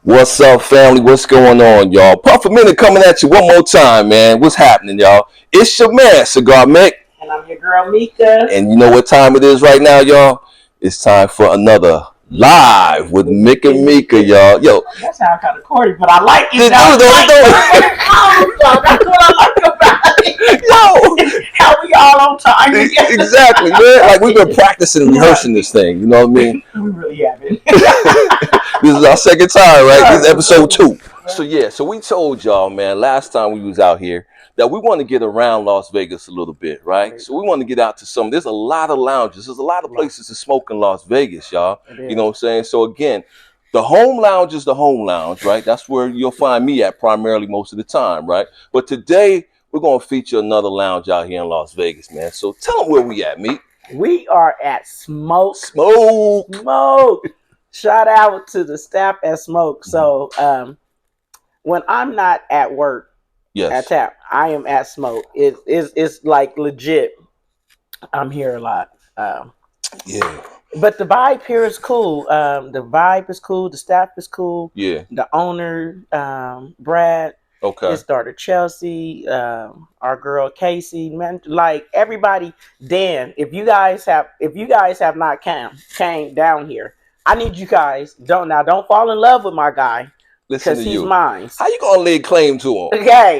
What's up, family? What's going on, y'all? Puff a Minute coming at you one more time, man. What's happening, y'all? It's your man, Cigar Mick. And I'm your girl, Mika. And you know what time it is right now, y'all? It's time for another Live with Mick and Mika, y'all. Yo. That sounds kind of corny, but I like it. That's what I like about it. Yo. How we all on time. Exactly, man. Like, we've been practicing and rehearsing this thing. You know what I mean? We really haven't. This is our second time, right? This is episode 2. So we told y'all, man, last time we was out here that we want to get around Las Vegas a little bit, right? So we want to get out to some. There's a lot of lounges. There's a lot of places to smoke in Las Vegas, y'all. You know what I'm saying? So again, the home lounge is the home lounge, right? That's where you'll find me at primarily most of the time, right? But today we're going to feature another lounge out here in Las Vegas, man. So tell them where we at, Meek. We are at Smok. Smok. Shout out to the staff at Smok. So when I'm not at work, at Tap, I am at Smok. It's like legit. I'm here a lot. Yeah. But the vibe here is cool. The vibe is cool. The staff is cool. Yeah. The owner, Brad. Okay. His daughter Chelsea, our girl Casey, man, like everybody. Dan, if you guys have not came down here, I need you guys don't fall in love with my guy because he's mine. How you gonna lay claim to him? Okay,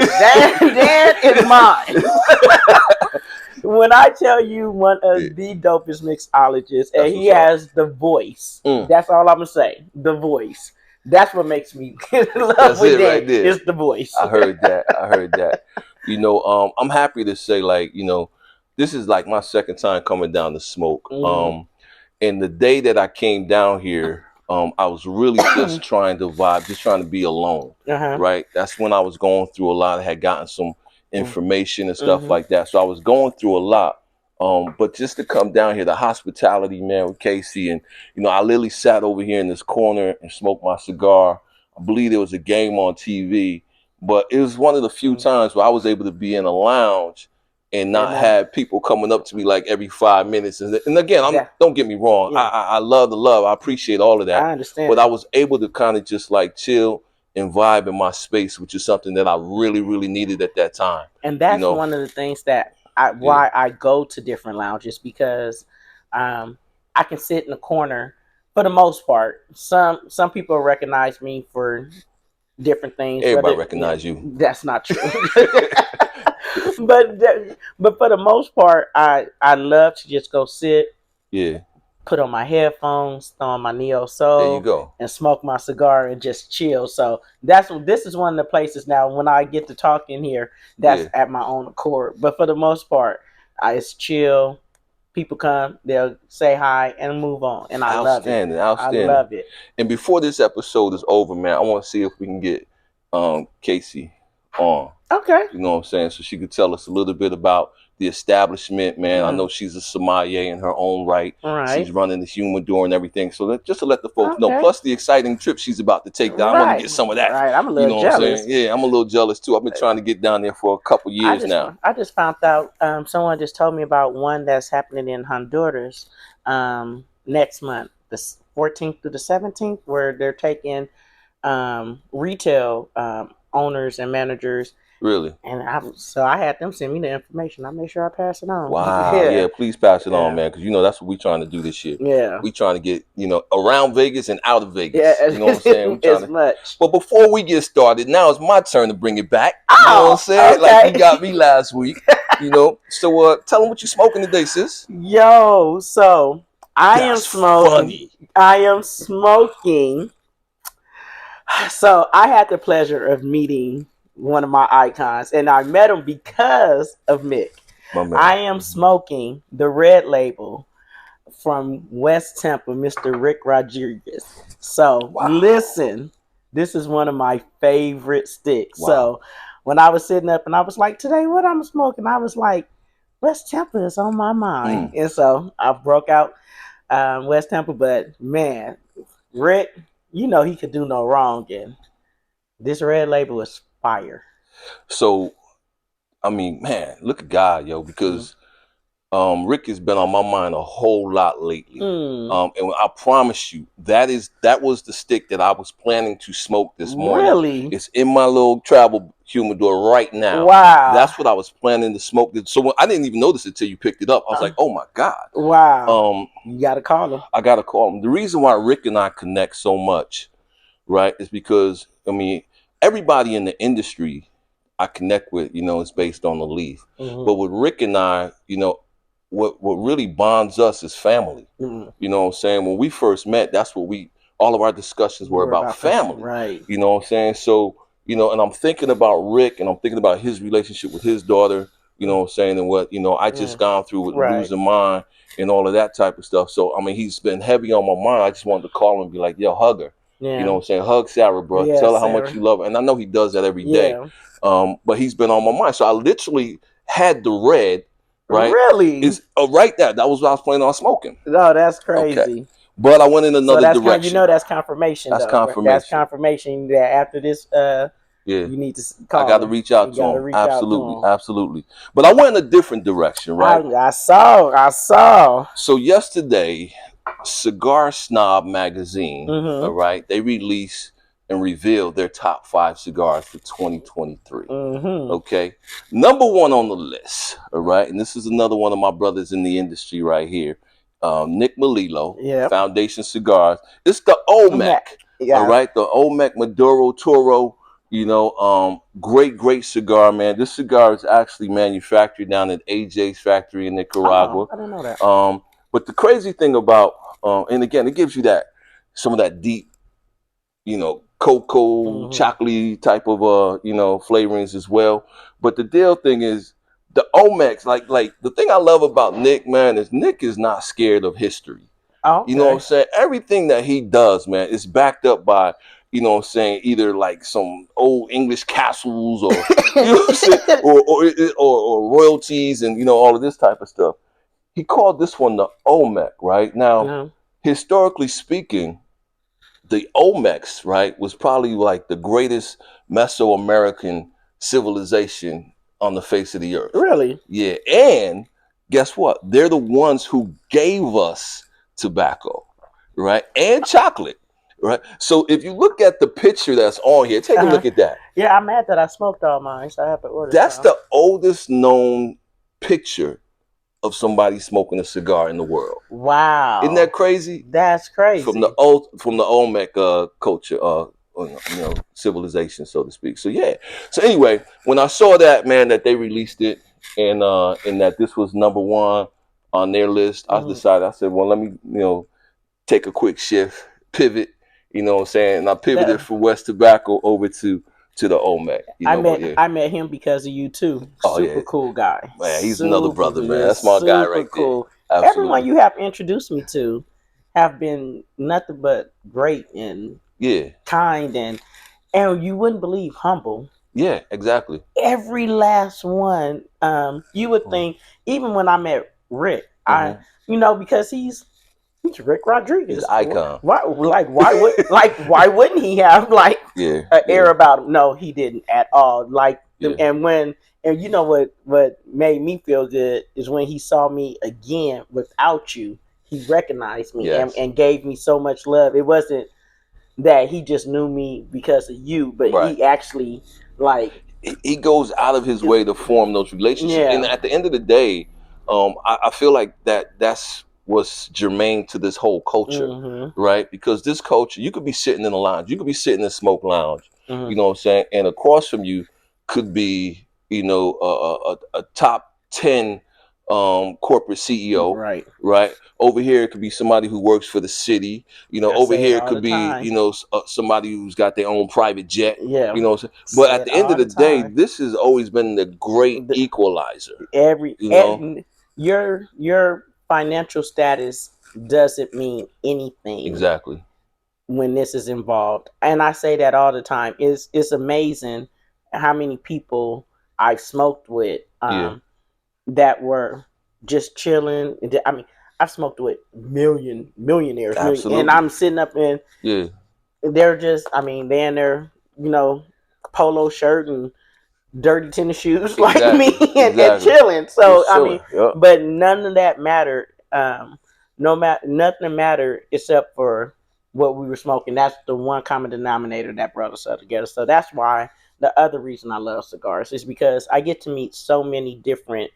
Dan is mine. When I tell you one of the dopest mixologists, and he has the voice, that's all I'm gonna say. The voice. That's what makes me love with Dan. Right there. It's the voice. I heard that. You know, I'm happy to say, like, you know, this is like my second time coming down to Smok. And the day that I came down here, I was really just trying to vibe, just trying to be alone. Right. That's when I was going through a lot. I had gotten some information and stuff like that. So I was going through a lot. But just to come down here, the hospitality, man, with Casey, and you know, I literally sat over here in this corner and smoked my cigar. I believe there was a game on TV, but it was one of the few times where I was able to be in a lounge and not have people coming up to me like every 5 minutes. And again, don't get me wrong, I love the love, I appreciate all of that. I understand, but I was able to kind of just like chill and vibe in my space, which is something that I really, really needed at that time. And that's one of the things that why I go to different lounges, because I can sit in the corner for the most part. Some people recognize me for different things. Everybody recognize you. That's not true. but for the most part, I love to just go sit. Yeah. Put on my headphones, throw on my Neo Soul, there you go, and smoke my cigar and just chill. So this is one of the places now when I get to talk in here, that's at my own accord. But for the most part, it's chill. People come, they'll say hi and move on, and I love it. Outstanding. I love it. And before this episode is over, man, I want to see if we can get Casey on. Okay. You know what I'm saying? So she could tell us a little bit about the establishment, man. I know she's a sommelier in her own right. She's running the humidor and everything. So just to let the folks know, plus the exciting trip she's about to take down. I want to get some of that. Right, I'm a little jealous. What I'm saying? Yeah, I'm a little jealous too. I've been trying to get down there for a couple years now. I just found out, someone just told me about one that's happening in Honduras next month, the 14th through the 17th, where they're taking retail owners and managers. Really? And I had them send me the information. I made sure I pass it on. Wow. Yeah, please pass it on, man, because you know that's what we're trying to do this year. Yeah. We trying to get, you know, around Vegas and out of Vegas. Yeah, you know what I'm saying? As much. But before we get started, now it's my turn to bring it back. You know what I'm saying? Okay. Like you got me last week. You know. So tell them what you smoking today, sis. Yo, so I am smoking. So I had the pleasure of meeting one of my icons, and I met him because of Mick. I am smoking the red label from West Tampa, Mr. Rick Rodriguez. So listen, this is one of my favorite sticks. So when I was sitting up and I was like, today what I'm smoking, I was like, West Tampa is on my mind. And so I broke out West Tampa, but man, Rick, you know he could do no wrong, and this red label is fire. So, I mean, man, look at God, yo, because Rick has been on my mind a whole lot lately. Mm. And I promise you, that was the stick that I was planning to smoke this morning. Really? It's in my little travel humidor right now. Wow. That's what I was planning to smoke. So I didn't even notice it until you picked it up. I was like, oh my God. Wow. You got to call him. I got to call him. The reason why Rick and I connect so much, right, is because, I mean, everybody in the industry I connect with, is based on the leaf. Mm-hmm. But with Rick and I, what really bonds us is family. Mm-hmm. You know what I'm saying? When we first met, that's what all of our discussions were about family. Right. You know what I'm saying? So, and I'm thinking about Rick and I'm thinking about his relationship with his daughter, you know what I'm saying? And what, I just gone through with losing mine and all of that type of stuff. So, I mean, he's been heavy on my mind. I just wanted to call him and be like, yo, hug her. Yeah. You know what I'm saying? Hug Sarah, bro. Yeah, Tell her how much you love her. And I know he does that every day. But he's been on my mind. So I literally had the red, right? Really? It's right there. That was what I was planning on smoking. No, that's crazy. Okay. But I went in another direction. That's confirmation. That's though. confirmation. That's confirmation that after this, you need to call. I got to reach out to him. Absolutely, absolutely. But I went in a different direction, right? I saw. So yesterday, Cigar Snob magazine, all right, they released and revealed their top 5 cigars for 2023. Okay, number 1 on the list, all right, and this is another one of my brothers in the industry right here, Nick Melillo, Foundation Cigars. It's the Olmec, all right, the Olmec Maduro Toro. Great cigar, man. This cigar is actually manufactured down at AJ's factory in Nicaragua. I didn't know that. But the crazy thing about, and again, it gives you some of that deep, cocoa, chocolatey type of, flavorings as well. But the deal thing is, the Olmecs, like the thing I love about Nick, man, is Nick is not scared of history. You know what I'm saying? Everything that he does, man, is backed up by, you know what I'm saying, either like some old English castles or, you know what I'm saying, or royalties and, all of this type of stuff. He called this one the Olmec, right? Now, historically speaking, the Olmecs, right, was probably like the greatest Mesoamerican civilization on the face of the earth. Really? Yeah. And guess what? They're the ones who gave us tobacco, right? And chocolate, right? So if you look at the picture that's on here, take a look at that. Yeah, I'm mad that I smoked all mine, so I have to order. That's the oldest known picture of somebody smoking a cigar in the world. Wow. Isn't that crazy? That's crazy. From the Olmec culture, civilization, so to speak. So yeah. So anyway, when I saw that, man, that they released it and that this was number 1 on their list, I decided, I said, well, let me, take a quick shift, pivot, you know what I'm saying? And I pivoted from West Tobacco over to the Olmec. I met him because of you too. Super cool guy. Man, he's another brother, man. That's my guy right cool. there. Absolutely. Everyone you have introduced me to have been nothing but great and kind and you wouldn't believe humble. Yeah, exactly. Every last one. You would think, even when I met Rick, because he's Rick Rodriguez. He's an icon. Why wouldn't he have an air about him? No, he didn't at all. And you know what made me feel good is when he saw me again without you, he recognized me and gave me so much love. It wasn't that he just knew me because of you, but he actually he goes out of his way to form those relationships. And at the end of the day, I feel like that's what's germane to this whole culture, right? Because this culture, you could be sitting in a lounge, you could be sitting in a Smok Lounge, you know what I'm saying, and across from you could be, a top 10 corporate CEO, right? Over here, it could be somebody who works for the city. Over here, it could be, somebody who's got their own private jet. Yeah. But at the end of the day, this has always been the great equalizer. Your financial status doesn't mean anything. Exactly. When this is involved. And I say that all the time. It's amazing how many people I've smoked with that were just chilling. I mean, I've smoked with millionaires. And I'm sitting up in they're just, they're in their, polo shirt and dirty tennis shoes like me and chilling. So I mean, but none of that mattered. Nothing mattered except for what we were smoking. That's the one common denominator that brought us all together. So that's why the other reason I love cigars is because I get to meet so many different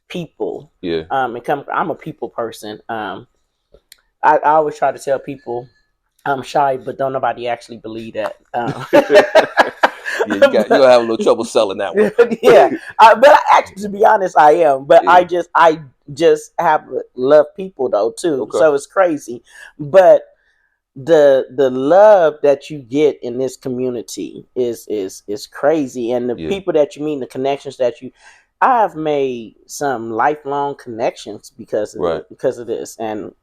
people. Yeah. I'm a people person. I always try to tell people I'm shy, but don't nobody actually believe that. Yeah, you'll have a little trouble selling that one. Yeah, but actually, to be honest, I am. But I just have love people though too. Okay. So it's crazy. But the love that you get in this community is crazy, and the people that you meet, the connections that you. I've made some lifelong connections because of this, and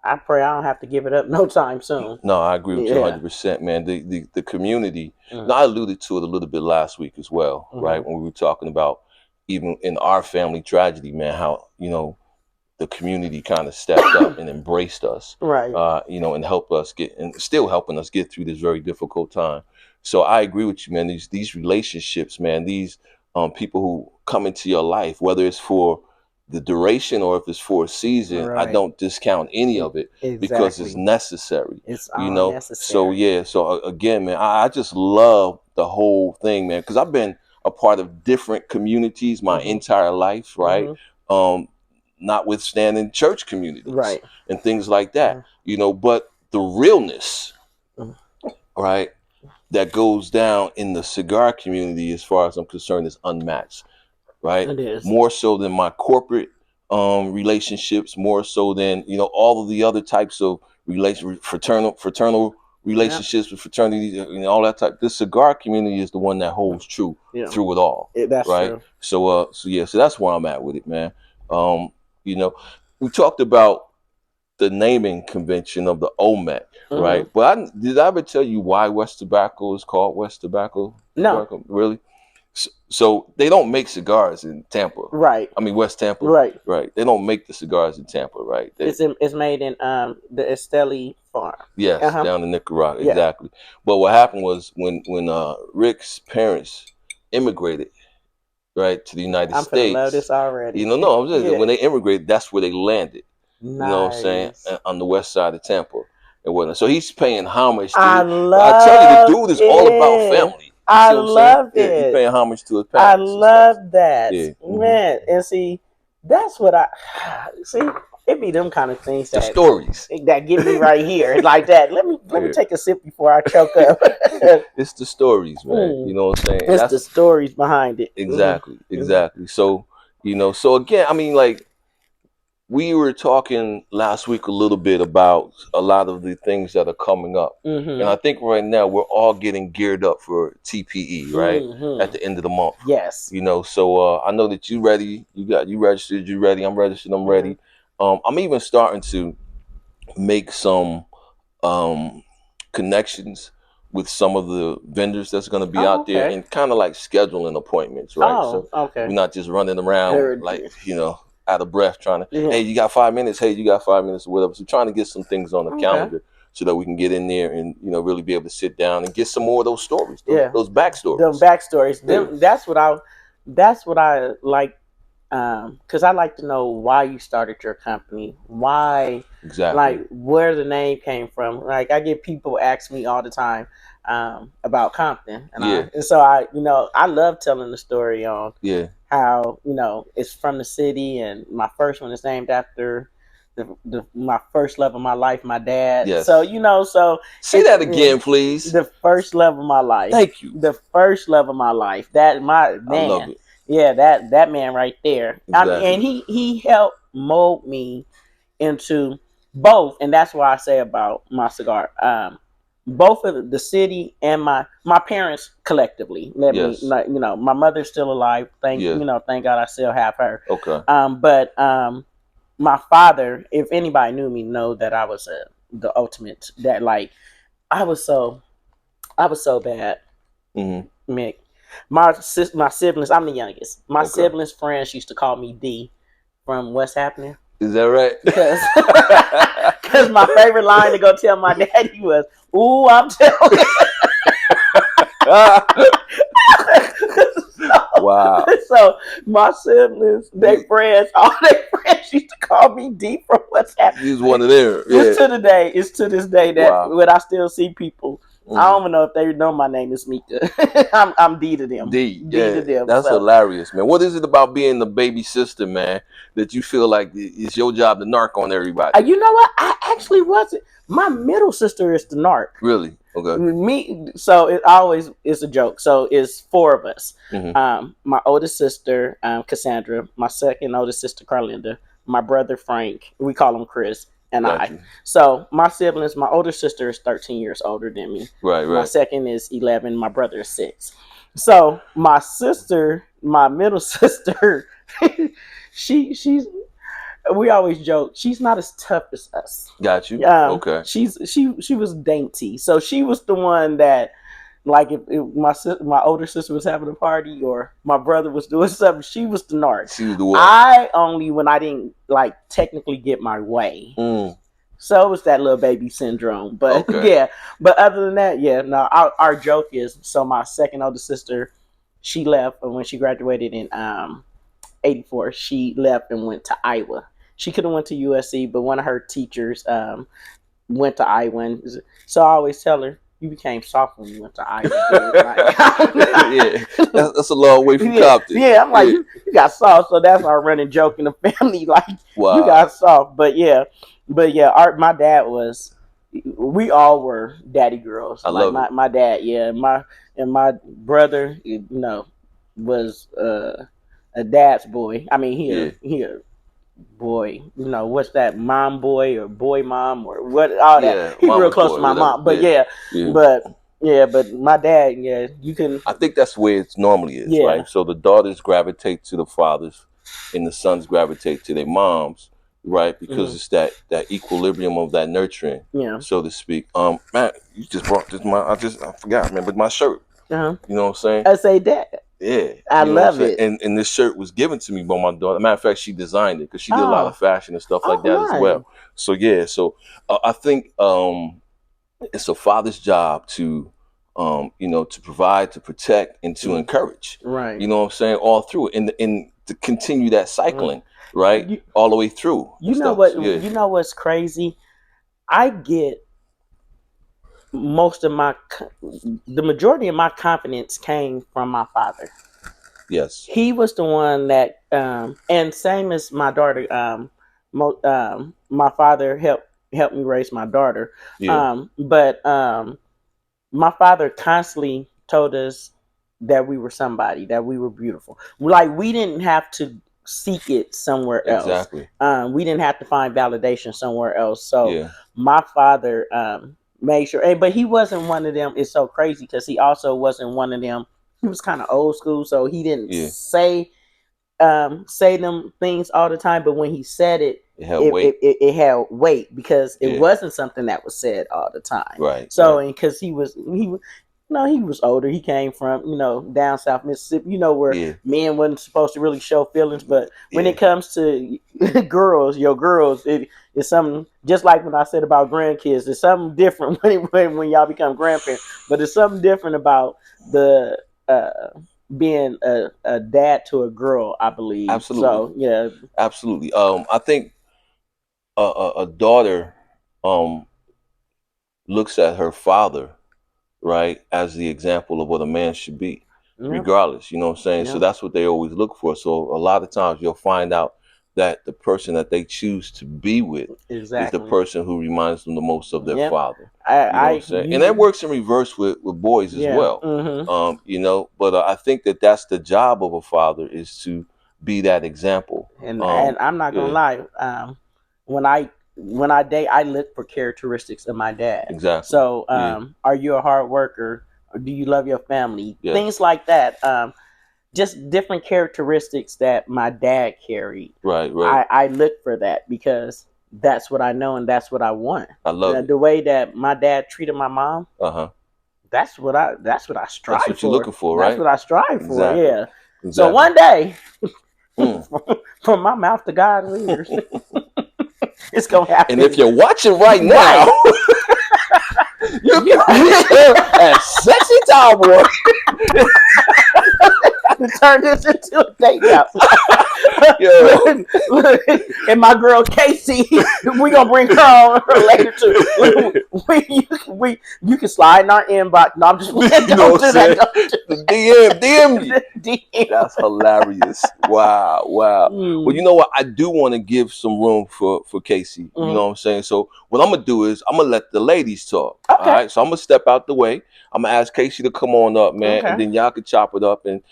I pray I don't have to give it up no time soon. No, I agree with you 100%, man. The community. Now, I alluded to it a little bit last week as well, right? When we were talking about even in our family tragedy, man, how the community kind of stepped up and embraced us, right? And helped us and still helping us get through this very difficult time. So I agree with you, man. These relationships, man. These people who come into your life, whether it's for the duration or if it's for a season, I don't discount any of it because it's necessary. It's all necessary. So yeah. So again, man, I just love the whole thing, man, because I've been a part of different communities my entire life, right? Notwithstanding church communities and things like that, but the realness, right, that goes down in the cigar community, as far as I'm concerned, is unmatched, right? It is. More so than my corporate relationships, more so than all of the other types of fraternal relationships with fraternities and all that type. The cigar community is the one that holds true through it all. That's right. True. So that's where I'm at with it, man. We talked about the naming convention of the OMEC, right? But did I ever tell you why West Tobacco is called West Tobacco? No. Really? So they don't make cigars in Tampa. Right. I mean, West Tampa. Right. Right. They don't make the cigars in Tampa, right? It's made in the Esteli farm. Yes, down in Nicaragua. Yeah. Exactly. But what happened was when Rick's parents immigrated, right, to the United States. I love this already. I'm just when they immigrated, that's where they landed. Nice. You know what I'm saying? On the west side of Tampa and whatnot. So he's paying homage to I tell you, the dude is all about family. I love it. Yeah, he's paying homage to his parents. I love that. Yeah. Man. And see, that's what I see. It be them kind of things the stories that get me right here like that. Let me take a sip before I choke up. It's the stories, man. You know what I'm saying? It's the stories behind it. Exactly. So so again, I mean, like, we were talking last week a little bit about a lot of the things that are coming up. And I think right now we're all getting geared up for TPE, right? At the end of the month. Yes. So I know that you ready. You registered, you ready. I'm registered, I'm ready. I'm even starting to make some connections with some of the vendors that's going to be out there and kind of like scheduling appointments, right? So we're not just running around like, out of breath trying to, hey, you got 5 minutes? Hey, you got 5 minutes or whatever. So trying to get some things on the calendar so that we can get in there and, really be able to sit down and get some more of those stories, those backstories. Those backstories. That's what I like. Because I like to know why you started your company, why, like where the name came from. Like I get people ask me all the time about Compton, and so I love telling the story on how it's from the city, and my first one is named after my first love of my life, my dad. Yes. So so say that again, please. The first love of my life. Thank you. The first love of my life. That my man. I love it. Yeah, that man right there. Exactly. And he helped mold me into both, and that's why I say about my cigar. Both of the city and my parents collectively. Let me, my mother's still alive. Thank God I still have her. Okay. But my father, if anybody knew me, know that I was the ultimate. That like I was so bad, Mick. My siblings, I'm the youngest. My siblings' friends used to call me D from What's Happening. Is that right? Because my favorite line to go tell my daddy was, "Ooh, I'm telling." Wow. So my siblings, they friends, all their friends used to call me D from what's happening. He's one of them. It's to this day that when I still see people, I don't even know if they know my name is Mika. I'm D to them. D to them. That's hilarious, man. What is it about being the baby sister, man, that you feel like it's your job to narc on everybody? You know what? I actually wasn't. My middle sister is the narc. Really? Okay. So it's a joke. So it's 4 of us. My oldest sister, Cassandra, my second oldest sister, Carlinda, my brother Frank, we call him Chris, and I. So my siblings, my older sister is 13 years older than me. Right. My second is 11. My brother is 6. So my sister, my middle sister, she's. We always joke she's not as tough as us. Got you. Okay. She was dainty, so she was the one that, like, if my older sister was having a party or my brother was doing something, she was the narc. She was the one. I only when I didn't like technically get my way. So it was that little baby syndrome. But yeah, but other than that, yeah, no. Our joke is, so my second oldest sister, she left when she graduated in 84. She left and went to Iowa. She could have went to USC, but one of her teachers went to Iowa. So I always tell her, you became soft when you went to Iowa. Yeah, that's a long way from Compton. Yeah, I'm like, you got soft. So that's our running joke in the family. Like, you got soft. But yeah, my dad was. We all were daddy girls. I love it. My dad, yeah, my brother, was a dad's boy. I mean, he a boy. What's that? Mom boy or boy mom or what? All that. He's real close to my mom. But but my dad, you can. I think that's where it normally is, right? So the daughters gravitate to the fathers, and the sons gravitate to their moms, right? Because it's that equilibrium of that nurturing, so to speak. Man, you just brought this. I forgot, man. But my shirt. You know what I'm saying? I say that. Yeah, I love it. And this shirt was given to me by my daughter. Matter of fact, she designed it because she did a lot of fashion and stuff like that as well. So I think it's a father's job to to provide, to protect, and to encourage. Right. You know what I'm saying? All through it, and to continue that cycling, right? All the way through. You know what? You know what's crazy? I get the majority of my confidence came from my father. Yes. He was the one that, and same as my daughter, my father helped me raise my daughter. But my father constantly told us that we were somebody, that we were beautiful. Like, we didn't have to seek it somewhere else. Exactly. We didn't have to find validation somewhere else. So my father, made sure, but he wasn't one of them. It's so crazy because he also wasn't one of them. He was kind of old school, so he didn't say them things all the time. But when he said it, it had weight because it wasn't something that was said all the time. Right. So, and because he was older. He came from down south Mississippi. Where men wasn't supposed to really show feelings, but when it comes to girls, it's something, just like when I said about grandkids. It's something different when y'all become grandparents. But it's something different about the being a dad to a girl, I believe. Absolutely. So absolutely. I think a daughter looks at her father, right, as the example of what a man should be, regardless. You know what I'm saying? So that's what they always look for. So a lot of times you'll find out that the person that they choose to be with is the person who reminds them the most of their father. You know what I'm saying? And that works in reverse with boys as well. But I think that's the job of a father, is to be that example. And I'm not gonna lie, when I date, I look for characteristics of my dad. Exactly. So are you a hard worker? Or do you love your family? Things like that. Just different characteristics that my dad carried. Right. I look for that because that's what I know and that's what I want. I love it. The way that my dad treated my mom. That's what I strive for. That's what you're looking for, right? That's what I strive for. Yeah. Exactly. So one day, from my mouth to God's ears, it's gonna happen. And if you're watching right now, you can reach her at Sexy Tomboy. turn this into a date now. Yo. Look, and my girl Casey, we gonna bring her on later too. You can slide in our inbox. No, I'm just You know what I'm saying? The DM you. DM. That's hilarious. Wow. Well, you know what? I do want to give some room for Casey. You know what I'm saying? So what I'm gonna do is I'm gonna let the ladies talk. Okay. All right. So I'm gonna step out the way. I'm gonna ask Casey to come on up, man, and then y'all can chop it up and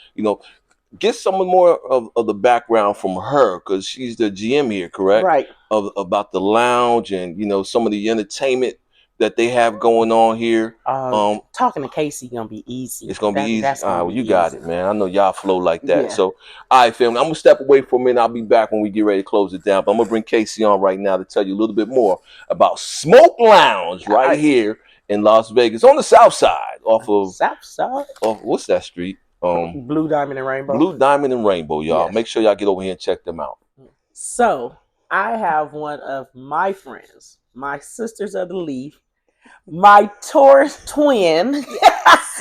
get some more of the background from her, because she's the GM here, correct? Right. About the lounge and some of the entertainment that they have going on here. Talking to Casey gonna be easy. It's gonna be easy. That's All right, gonna well, be you easy. got it, man. I know y'all flow like that. Yeah. So, all right, family, I'm gonna step away for a minute. I'll be back when we get ready to close it down. But I'm gonna bring Casey on right now to tell you a little bit more about Smok Lounge right here in Las Vegas, on the south side, off what's that street? Blue Diamond and Rainbow. Blue Diamond and Rainbow, y'all. Yes. Make sure y'all get over here and check them out. So I have one of my friends, my sisters of the leaf, my Taurus twin.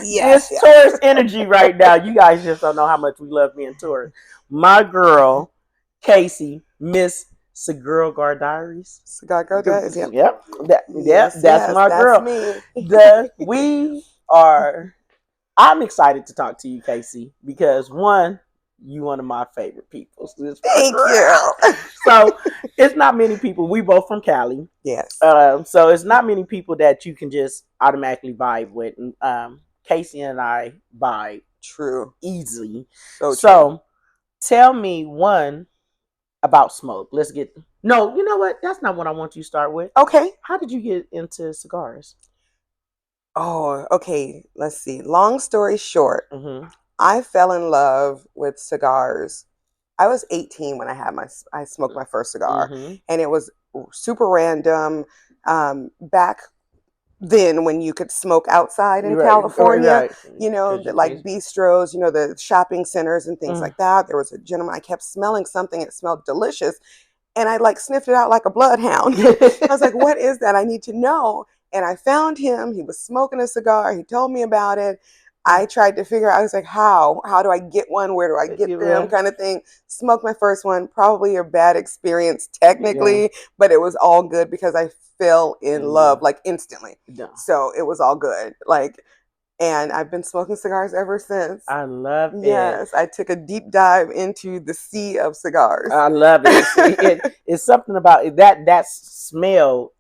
Yes. It's Taurus energy right now. You guys just don't know how much we love being Taurus. My girl, Casey, Miss Cigar Diaries. Cigar Diaries. Yep. That's my girl. Me. I'm excited to talk to you, Casey, because one, you one of my favorite people. Thank you. So it's not many people. We both from Cali. Yes. So it's not many people that you can just automatically vibe with. Casey and I vibe. True. Easily. So tell me one about Smok. No, you know what? That's not what I want you to start with. Okay. How did you get into cigars? Oh, okay. Let's see. Long story short, I fell in love with cigars. I was 18 when I smoked my first cigar, and it was super random. Back then, when you could smoke outside in California, like bistros, the shopping centers and things like that. There was a gentleman. I kept smelling something. It smelled delicious, and I sniffed it out like a bloodhound. I was like, "What is that? I need to know." And I found him. He was smoking a cigar. He told me about it. I tried to figure out, I was like, how do I get one? Where do I get them? Kind of thing. Smoked my first one. Probably a bad experience technically, but it was all good because I fell in love instantly. So it was all good. And I've been smoking cigars ever since. I love it. Yes, I took a deep dive into the sea of cigars. I love it. It's something about it, that smell.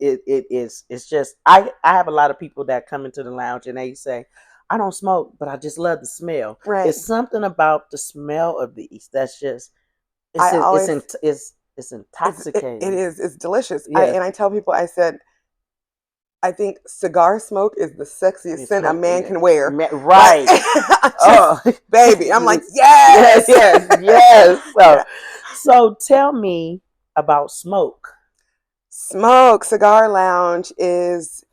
It's just I have a lot of people that come into the lounge and they say, I don't smoke, but I just love the smell. Right. It's something about the smell of these that's just it's intoxicating. It is. It's delicious. Yes. And I tell people, I said, I think cigar smoke is the sexiest scent a man can wear. Right. Baby. I'm like, yes. Yes. So tell me about Smok. Smok Cigar Lounge is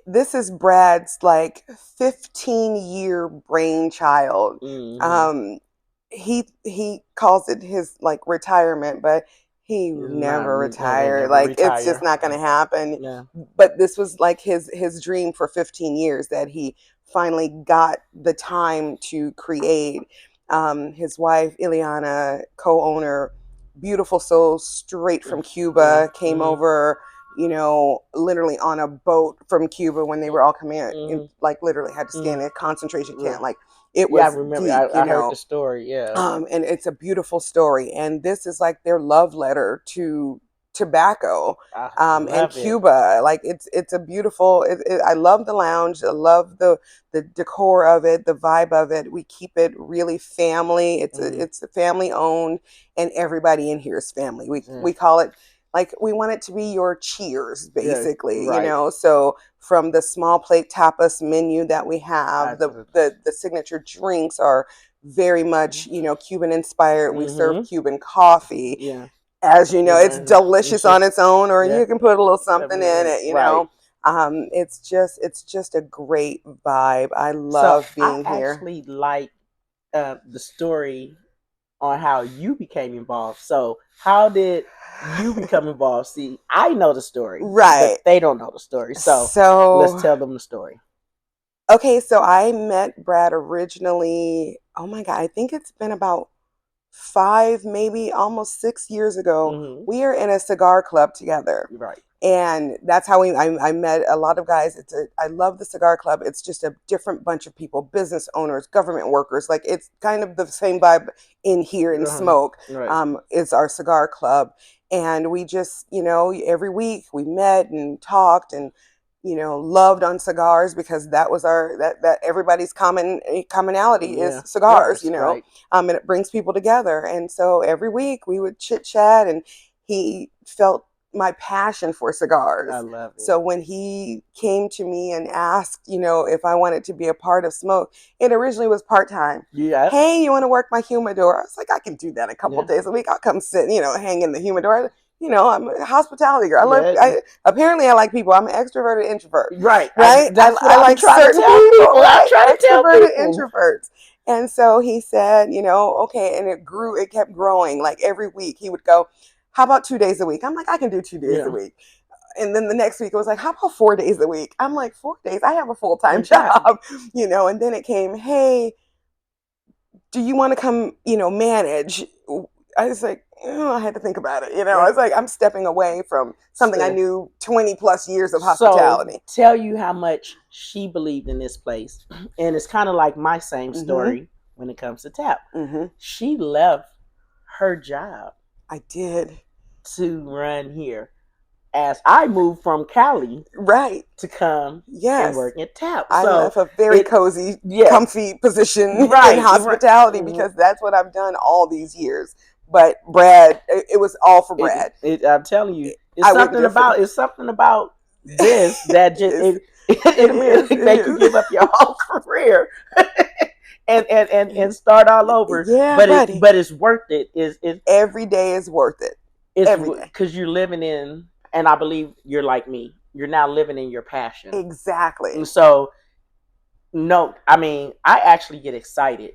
Brad's 15-year brainchild. He calls it his retirement, but he never retired. It's just not going to happen. Yeah. But this was his dream for 15 years that he finally got the time to create. His wife, Ileana, co-owner, beautiful soul, straight from Cuba, came over, literally on a boat from Cuba when they were all coming in, literally had to stay in a concentration camp. It was I remember. Deep, I heard the story. Yeah. And it's a beautiful story. And this is their love letter to tobacco and Cuba. It's a beautiful. I love the lounge. I love the decor of it, the vibe of it. We keep it really family. It's a family owned, and everybody in here is family. We call it. We want it to be your cheers, basically, so from the small plate tapas menu that we have, the signature drinks are very much, Cuban inspired. We serve Cuban coffee. Yeah. As you know, it's delicious on its own, or you can put a little something in it, you know. It's just a great vibe. I love being here. I actually like the story on how you became involved. So how did you become involved? See, I know the story, right? But they don't know the story. So let's tell them the story. Okay, so I met Brad originally Oh my God, I think it's been about 5, maybe almost 6 years ago. We are in a cigar club together. Right. And that's how I met a lot of guys. I love the cigar club. It's just a different bunch of people, business owners, government workers. Like, it's kind of the same vibe in here in Smok. Right. Is our cigar club. And we just, every week we met and talked and, loved on cigars, because that was that everybody's commonality is cigars, Right. and it brings people together. And so every week we would chit chat, and he felt my passion for cigars. I love it. So when he came to me and asked, if I wanted to be a part of Smok, it originally was part-time. Yeah. Hey, you want to work my humidor? I was like, I can do that a couple days a week. I'll come sit, hang in the humidor. I'm a hospitality girl. Apparently I like people. I'm an extroverted introvert. Right. Right? That's what I like certain people. I'm trying to tell Extroverted people. introverts. And so he said, okay, and it kept growing. Like, every week he would go, how about 2 days a week? I'm like, I can do 2 days a week. And then the next week it was like, how about 4 days a week? I'm like, 4 days? I have a full-time job, and then it came, hey, do you want to come, manage? I was like, I had to think about it. I was like, I'm stepping away from something I knew 20 plus years of hospitality. So, tell you how much she believed in this place. And it's kind of like my same story when it comes to tap. She left her job. I did. To run here. As I moved from Cali, to come and work at Tap. I left a very cozy, comfy position in hospitality because that's what I've done all these years. But Brad, it was all for Brad. I'm telling you, it's something about this that just it make you give up your whole career. And start all over. Yeah, but it's worth it. Every day is worth it. It's because you're living in, and I believe you're like me. You're now living in your passion. Exactly. And so, no, I mean, I actually get excited.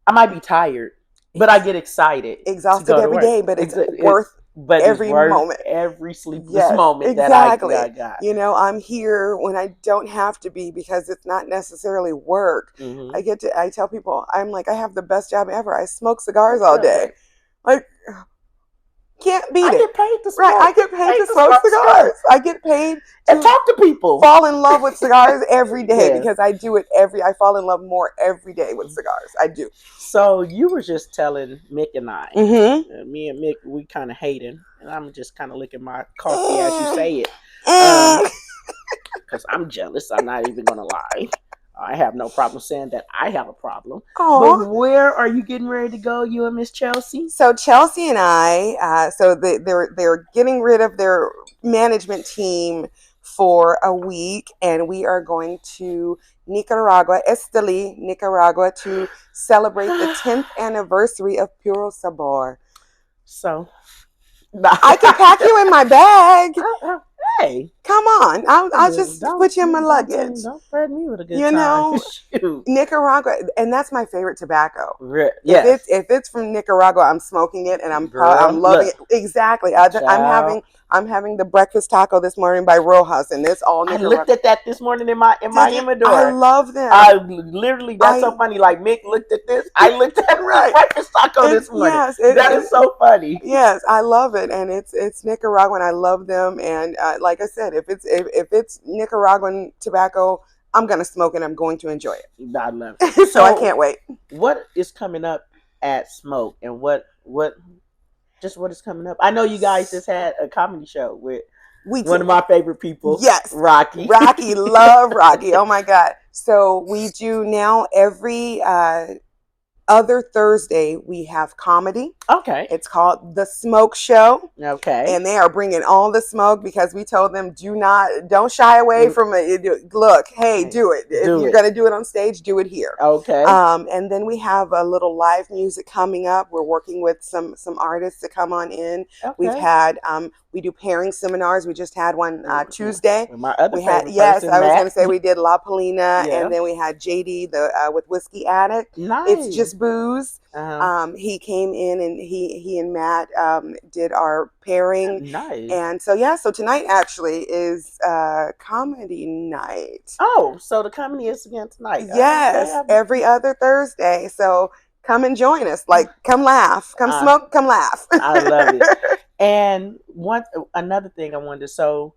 I might be tired, but I get excited. Exhausted every day, but it's worth every moment. Every sleepless moment that I got. I'm here when I don't have to be, because it's not necessarily work. I tell people, I'm like, I have the best job ever. I smoke cigars all day. Like, can't beat it. I get paid to smoke. Right, I get paid to smoke cigars. I get paid to talk to people. Fall in love with cigars every day because I do it I fall in love more every day with cigars. I do. So you were just telling Mick and I, me and Mick, we kind of hating, and I'm just kind of licking my coffee as you say it, because I'm jealous. I'm not even gonna lie. I have no problem saying that I have a problem. Aww. But where are you getting ready to go, you and Miss Chelsea? So Chelsea and I, they're getting rid of their management team for a week, and we are going to Nicaragua, Esteli, Nicaragua, to celebrate the 10th anniversary of Puro Sabor. So I can pack you in my bag. Hey, come on! I'll just put you in my luggage. Don't threaten me with a good time. Shoot. Nicaragua, and that's my favorite tobacco. Yes. If it's from Nicaragua, I'm smoking it, and I'm loving it. Exactly. I'm having the breakfast taco this morning by Rojas, and it's all Nicaragua. I looked at that this morning in my humidor. I love them. That's so funny. Like, Mick looked at this. I looked at the breakfast taco this morning. Yes, that is so funny. Yes, I love it, and it's Nicaraguan. I love them, and like I said, if it's Nicaraguan tobacco, I'm gonna smoke it. I'm going to enjoy it. I love it. So I can't wait. What is coming up at Smok, and what is coming up? I know you guys just had a comedy show with one of my favorite people. Yes, Rocky. Love Rocky. Oh my God! So we do now every other Thursday we have comedy. Okay. It's called The Smok Show. Okay. And they are bringing all the smoke because we told them don't shy away from it. Look, hey, do it. If you're going to do it on stage, do it here. Okay. And then we have a little live music coming up. We're working with some artists to come on in. Okay. We've had we do pairing seminars. We just had one Tuesday. My other favorite person, I was Matt. going to say we did La Polina, and then we had JD with Whiskey Addict. Nice. It's just Cheers Booze. He came in and he and Matt did our pairing. Nice. And so yeah, so tonight actually is comedy night. Oh, so the comedy is again tonight. Yes, Okay. every other Thursday. So come and join us. Like, come laugh, come smoke, come laugh. I love it. And another thing I wanted to, so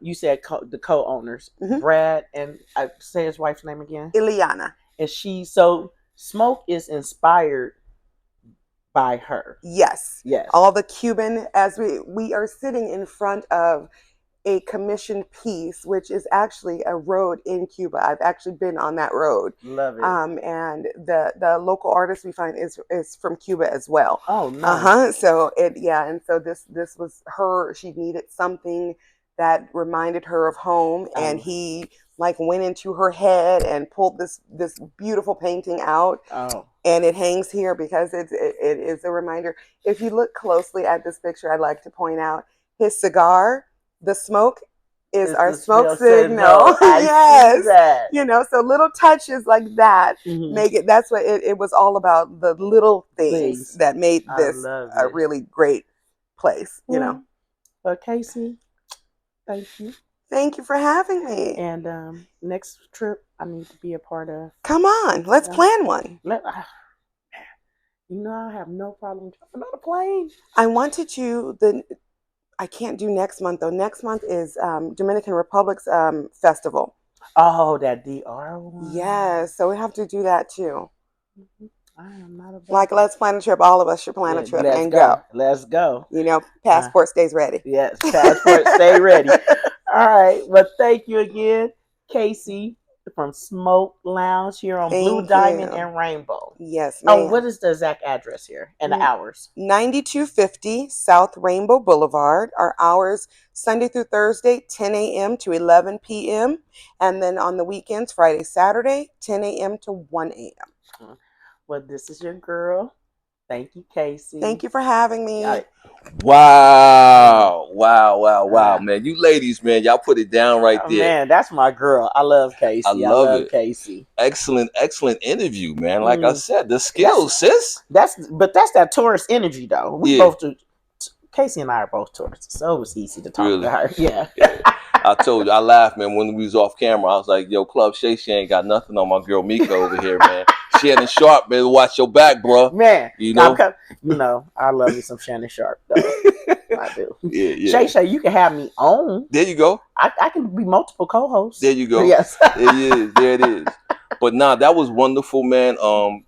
you said the co-owners, Brad and I say his wife's name again, Ileana. And so Smok is inspired by her. Yes. Yes. All the Cuban, as we are sitting in front of a commissioned piece, which is actually a road in Cuba. I've actually been on that road. Love it. And the local artist we find is from Cuba as well. Oh, nice. So and so this was her. She needed something that reminded her of home, and he like went into her head and pulled this beautiful painting out. And it hangs here because it is a reminder. If you look closely at this picture, I'd like to point out his cigar. The smoke is our smoke signal. Yes. You know, so little touches like that make it. That's what it was all about. The little things that made this a really great place, you know. But Casey, thank you. Thank you for having me. And next trip I need to be a part of. Come on, let's plan one. You know, I have no problem jumping on a plane. I wanted you I can't do next month though. Next month is Dominican Republic's festival. Oh, that DR one. Yes, so we have to do that too. I am not a like, let's plan a trip. All of us should plan a trip and go. Let's go. You know, passport stays ready. Yes, passport stay ready. All right, well, thank you again, Casey from Smok Lounge here on Blue Diamond and Rainbow. Yes, ma'am. Oh, what is the exact address here and the hours? 9250 South Rainbow Boulevard. Our hours Sunday through Thursday, 10 a.m. to 11 p.m. And then on the weekends, Friday, Saturday, 10 a.m. to 1 a.m. Well, this is your girl. Thank you, Casey. Thank you for having me. Wow, man. You ladies, man, y'all put it down right there. Man, that's my girl. I love Casey. I love it. Casey. Excellent interview, man. Like I said, the skills, sis. That's that tourist energy, though. We both do. Casey and I are both tourists, so it was easy to talk to her. Yeah. I told you, I laughed, man, when we was off camera. I was like, yo, Club Shay, she ain't got nothing on my girl Mika over here, man. Shannon Sharp, man, watch your back, bro. Man, you know, I love me some Shannon Sharp, though. I do. Yeah. Shay, you can have me on. There you go. I can be multiple co-hosts. There you go. Yes. There it is. But nah, that was wonderful, man.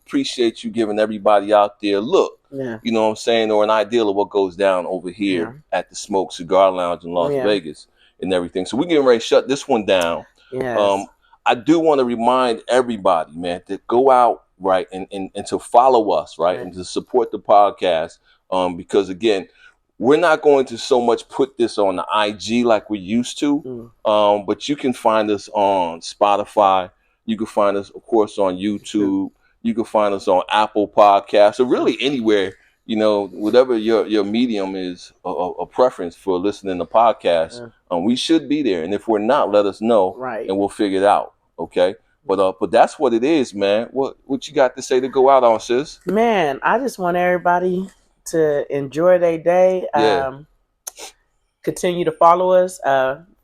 Appreciate you giving everybody out there look. Yeah. You know what I'm saying, or an idea of what goes down over here at the Smok Cigar Lounge in Las Vegas and everything. So we're getting ready to shut this one down. Yes. I do want to remind everybody, man, to go out, right, and to follow us, right, and to support the podcast. Because again, we're not going to so much put this on the IG like we used to. But you can find us on Spotify. You can find us, of course, on YouTube. You can find us on Apple Podcasts, or really anywhere, you know, whatever your medium is a preference for listening to podcasts. We should be there. And if we're not, let us know, and we'll figure it out. Okay. But that's what it is, man. What you got to say to go out on, sis? Man, I just want everybody to enjoy their day. Continue to follow us.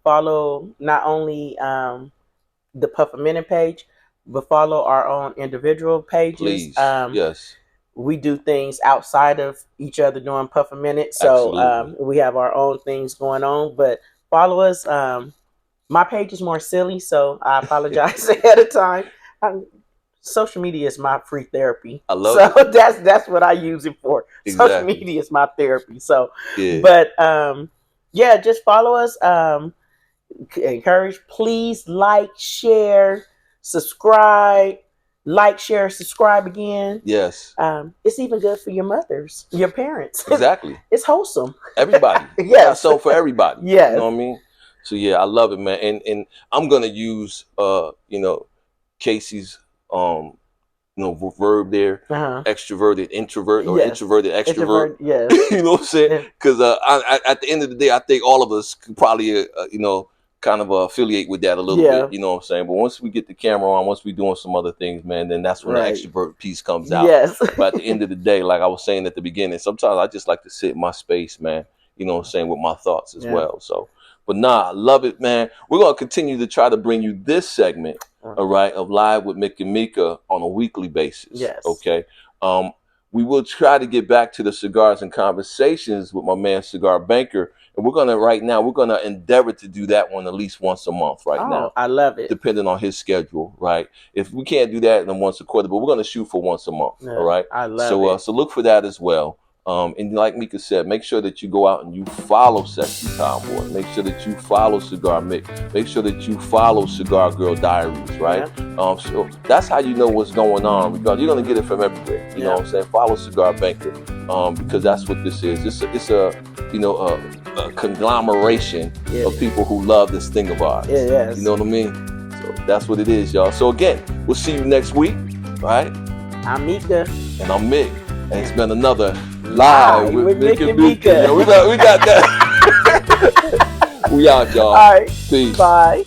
Follow not only the Puff a Minute page, but follow our own individual pages. Please. Yes. We do things outside of each other during Puff a Minute. So we have our own things going on. But follow us. My page is more silly, so I apologize ahead of time. Social media is my free therapy. I love it. That's what I use it for. Exactly. Social media is my therapy. So, but just follow us. Encourage, please like, share, subscribe. Like, share, subscribe again. Yes. It's even good for your mothers, your parents. Exactly. It's wholesome. Everybody. Yes. So for everybody. Yes. You know what I mean? So yeah, I love it, man. And I'm gonna use Casey's verb there, extroverted introvert, or introverted extrovert. Yes. You know what I'm saying? Because at the end of the day, I think all of us could probably kind of affiliate with that a little bit, you know what I'm saying? But once we get the camera on, once we're doing some other things, man, then that's when the extrovert piece comes out. Yes. But at the end of the day, like I was saying at the beginning, sometimes I just like to sit in my space, man, you know what I'm saying, with my thoughts as well. So, but nah, I love it, man. We're going to continue to try to bring you this segment, all right, of Live with Mick and Mika on a weekly basis. Yes. Okay. We will try to get back to the cigars and conversations with my man Cigar Banker, and we're gonna endeavor to do that one at least once a month now. I love it. Depending on his schedule, right? If we can't do that, then once a quarter, but we're gonna shoot for once a month. All right. I love it. So look for that as well. And like Mika said, make sure that you go out and you follow Sexy Tomboy. Make sure that you follow Cigar Mick. Make sure that you follow Cigar Girl Diaries, right? So that's how you know what's going on. Because you're gonna get it from everywhere. You know what I'm saying? Follow Cigar Banker, because that's what this is. It's a conglomeration of people who love this thing of ours. You know what I mean? So that's what it is, y'all. So again, we'll see you next week, right? I'm Mika. And I'm Mick. And it's been another Live with Mick and Mika. Yo, we got that. We out, y'all. All right. Peace. Bye.